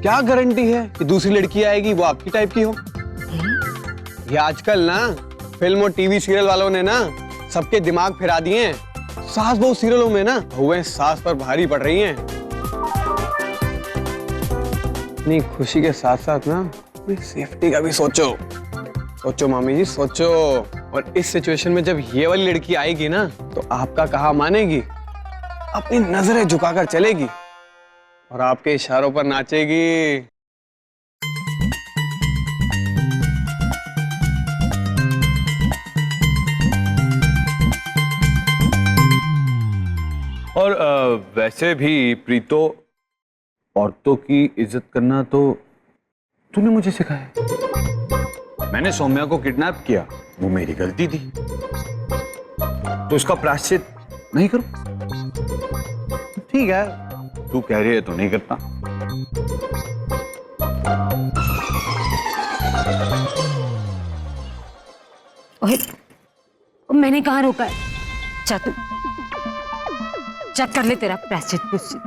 क्या गारंटी है कि दूसरी लड़की आएगी वो आपकी टाइप की हो? ये आजकल ना फिल्म और टीवी सीरियल वालों ने ना सबके दिमाग फिरा दिए हैं। सास बहू सीरियलों में ना बहुएं सास पर भारी पड़ रही हैं। अपनी खुशी के साथ साथ ना अपनी सेफ्टी का भी सोचो। सोचो मामी जी, सोचो। और इस सिचुएशन में जब ये वाली लड़की आएगी ना तो आपका कहा मानेगी, अपनी नजरें झुकाकर चलेगी और आपके इशारों पर नाचेगी। और वैसे भी प्रीतो, औरतों की इज्जत करना तो तूने मुझे सिखाया। मैंने सौम्या को किडनैप किया, वो मेरी गलती थी, तो इसका प्रायश्चित नहीं करूं? ठीक है, तू कह रही है तो नहीं करता। ओए, मैंने कहाँ रोका है? जा तू चेक कर ले तेरा प्रायश्चित पुष्चित।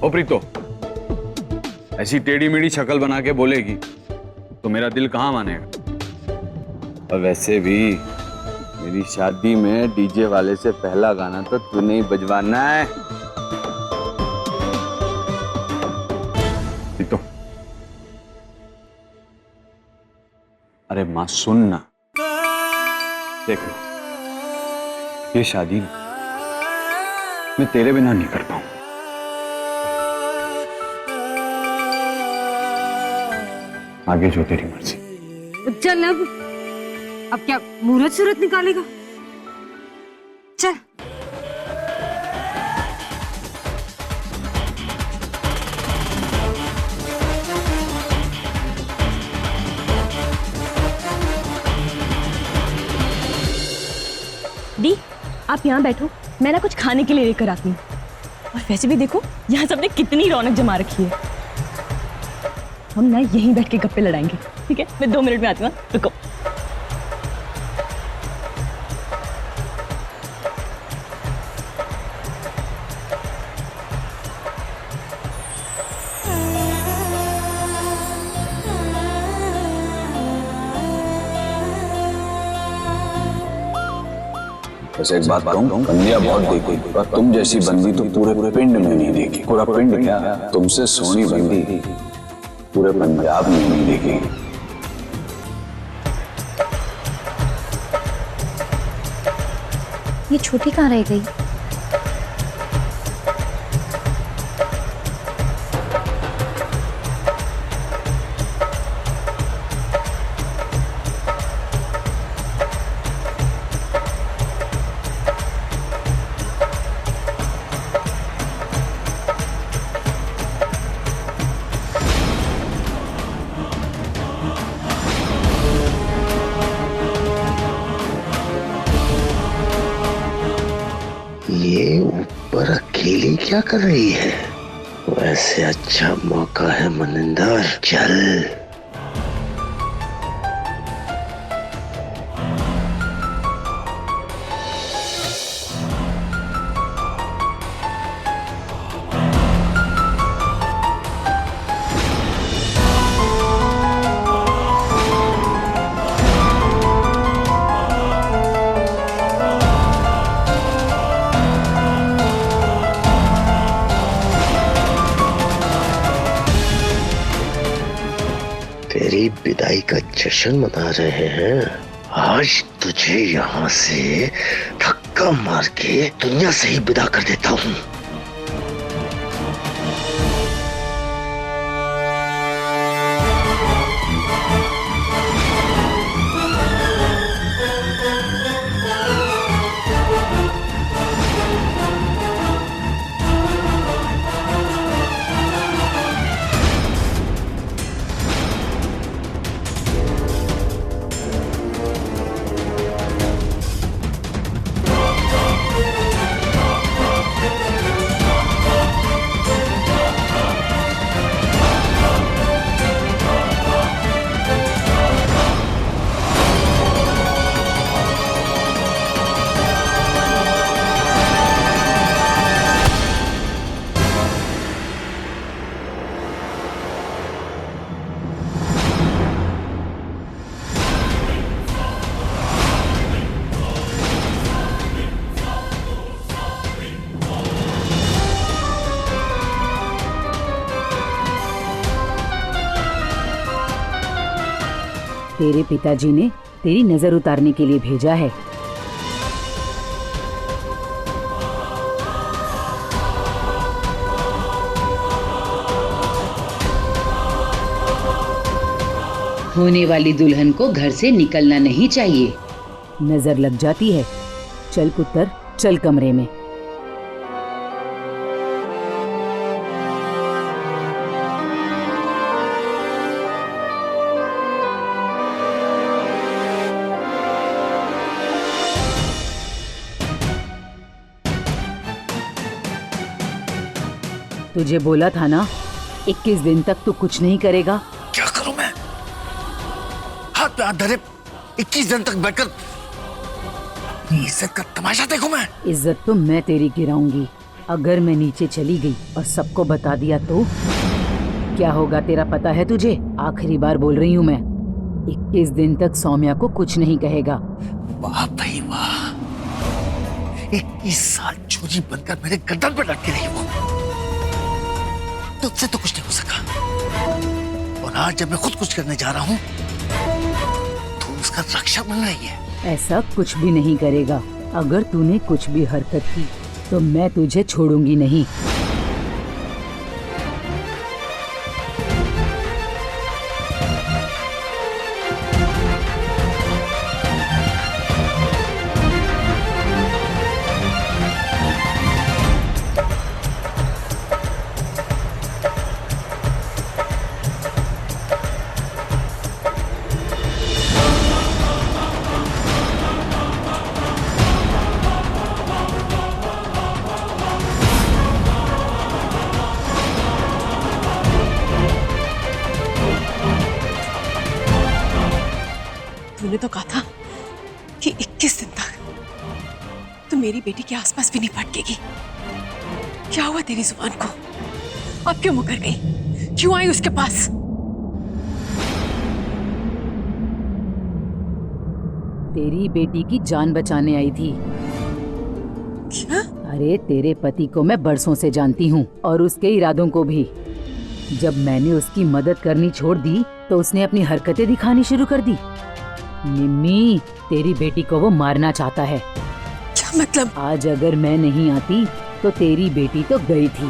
ओ प्रीतो, ऐसी टेढ़ी मेढ़ी शक्ल बना के बोलेगी तो मेरा दिल कहाँ मानेगा? और वैसे भी मेरी शादी में डीजे वाले से पहला गाना तो तूने ही बजवाना है। प्रीतो, अरे मां सुन ना, देख ये शादी मैं तेरे बिना नहीं कर पाऊं। आगे जो तेरी मर्जी। चल अब क्या मुहूर्त सूरत निकालेगा? चल। दी, आप यहाँ बैठो, मैं ना कुछ खाने के लिए लेकर आती हूँ। और वैसे भी देखो यहाँ सबने कितनी रौनक जमा रखी है। हम ना यहीं बैठ के गप्पे लड़ाएंगे, ठीक है? मैं 2 मिनट में आती हूँ, रुको। बस एक बात कहूं, बंदियां बहुत देखी, पर तुम जैसी बंदी तो पूरे पिंड में नहीं देखी। पूरा पिंड क्या, तुमसे सोनी बंदी पूरे पंजाब में नहीं देखी। ये छोटी कहाँ रह गई? ये ऊपर अकेली क्या कर रही है? वैसे अच्छा मौका है मनिंदर, चल। तेरी विदाई का जश्न मना रहे हैं। आज तुझे यहाँ से धक्का मार के दुनिया से ही विदा कर देता हूँ। तेरे पिताजी ने तेरी नजर उतारने के लिए भेजा है। होने वाली दुल्हन को घर से निकलना नहीं चाहिए। नजर लग जाती है। चल पुत्र, चल कमरे में। तुझे बोला था ना, 21 दिन तक तू कुछ नहीं करेगा। क्या करूं मैं? हाथ पे हाथ धरे 21 दिन तक बैठकर अपनी इज्जत का तमाशा देखूं मैं? इज्जत तो मैं तेरी गिराऊंगी। अगर मैं नीचे चली गई और सबको बता दिया तो क्या होगा तेरा पता है तुझे? आखिरी बार बोल रही हूँ मैं, 21 दिन तक सौम्या को कुछ नहीं कहेगा। वाह भाई वाह, 21 साल चोरी बनकर मेरे गर्दन पर लटकी रही वो, तुझसे तो कुछ नहीं हो सका। और आज जब मैं खुद कुछ करने जा रहा हूँ तो उसका रक्षा बन रही है। ऐसा कुछ भी नहीं करेगा। अगर तूने कुछ भी हरकत की तो मैं तुझे छोड़ूंगी नहीं। तूने तो कहा था कि 21 दिन तक तू मेरी बेटी के आसपास भी नहीं भटकेगी। क्या हुआ तेरी जुबान को? अब क्यों मुकर गई? क्यों आई उसके पास? तेरी बेटी की जान बचाने आई थी। क्या? अरे तेरे पति को मैं बरसों से जानती हूँ और उसके इरादों को भी। जब मैंने उसकी मदद करनी छोड़ दी तो उसने अपनी हरकतें दिखानी शुरू कर दी। निम्मी, तेरी बेटी को वो मारना चाहता है। क्या मतलब? आज अगर मैं नहीं आती तो तेरी बेटी तो गई थी।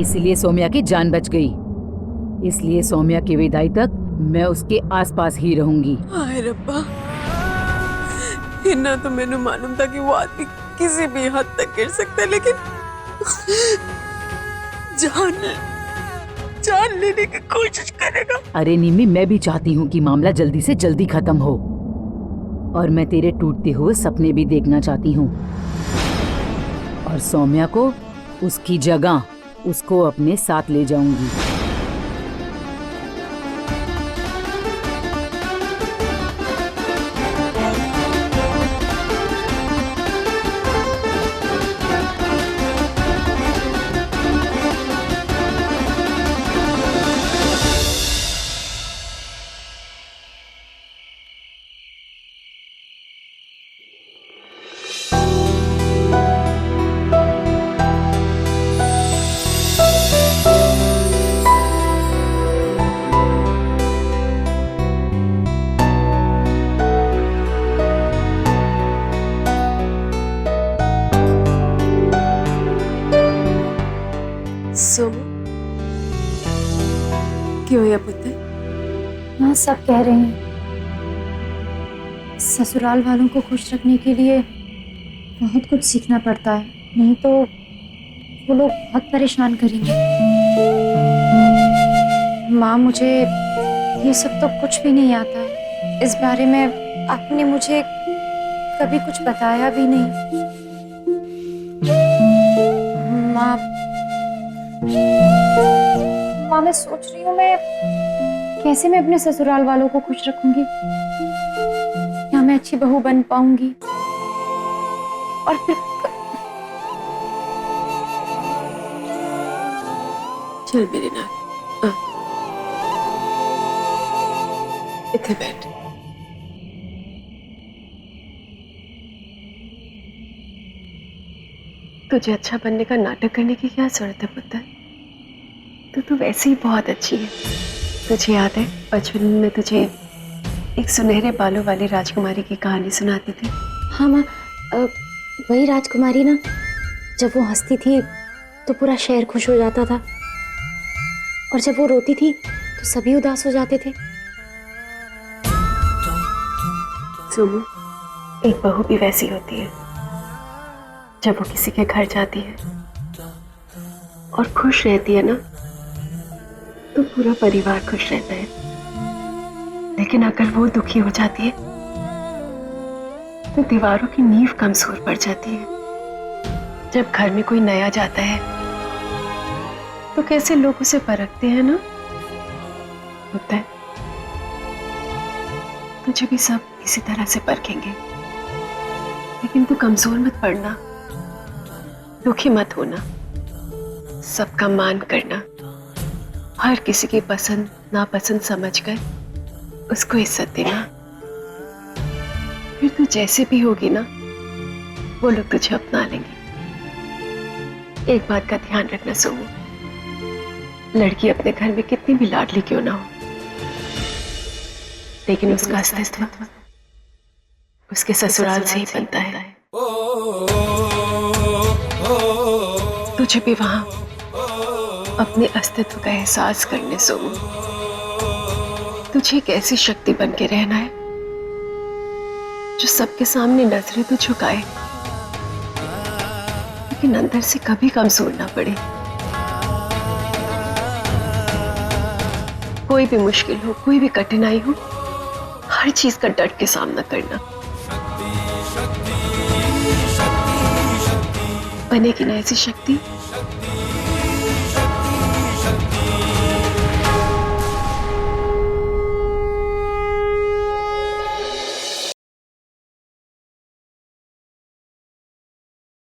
इसलिए सौम्या की जान बच गई। इसलिए सौम्या की विदाई तक मैं उसके आसपास ही रहूंगी। हाय रब्बा, इतना तो मैंने मालूम था कि वो आदमी किसी भी हद तक गिर सकता है, लेकिन जान लेने की कोशिश करेगा। अरे निम्मी, मैं भी चाहती हूँ कि मामला जल्दी से जल्दी खत्म हो और मैं तेरे टूटते हुए सपने भी देखना चाहती हूँ। और सौम्या को उसकी जगह उसको अपने साथ ले जाऊंगी। सोमू, क्यों है पुत्र? हाँ, सब कह रहे हैं ससुराल वालों को खुश रखने के लिए बहुत कुछ सीखना पड़ता है, नहीं तो वो लोग बहुत परेशान करेंगे। माँ, मुझे ये सब तो कुछ भी नहीं आता है। इस बारे में आपने मुझे कभी कुछ बताया भी नहीं। माँ, मैं सोच रही हूँ कैसे मैं अपने ससुराल वालों को खुश रखूंगी। क्या मैं अच्छी बहू बन पाऊंगी? और फिर चल मेरे नाथ, इतने बैठ। तुझे अच्छा बनने का नाटक करने की क्या जरूरत है पुत्र? तू वैसे ही बहुत अच्छी है। तुझे याद है बचपन में तुझे एक सुनहरे बालों वाली राजकुमारी की कहानी सुनाती थी? हाँ माँ, वही राजकुमारी ना, जब वो हंसती थी तो पूरा शहर खुश हो जाता था, और जब वो रोती थी तो सभी उदास हो जाते थे। सुमो, एक बहू भी वैसी होती है। जब वो किसी के घर जाती है और खुश रहती है ना, तो पूरा परिवार खुश रहता है। लेकिन अगर वो दुखी हो जाती है तो दीवारों की नींव कमजोर पड़ जाती है। जब घर में कोई नया जाता है तो कैसे लोग उसे परखते हैं ना, होता है। तुझे भी सब इसी तरह से परखेंगे, लेकिन तू कमजोर मत पड़ना, दुखी मत होना, सबका मान करना, हर किसी की पसंद नापसंद समझकर उसको इज्जत देना। फिर तू जैसे भी होगी ना, वो लोग तुझे अपना लेंगे। एक बात का ध्यान रखना सोमू, लड़की अपने घर में कितनी भी लाडली क्यों ना हो, लेकिन उसका अस्तित्व उसके ससुराल से ही बनता है। तुझे भी वहां अपने अस्तित्व का एहसास करने सोमू। तुझे एक ऐसी शक्ति बन के रहना है जो सबके सामने नजरें तो झुकाए, लेकिन अंदर से कभी कमजोर ना पड़े। कोई भी मुश्किल हो, कोई भी कठिनाई हो, हर चीज का डट के सामना करना। बनेगी ना ऐसी शक्ति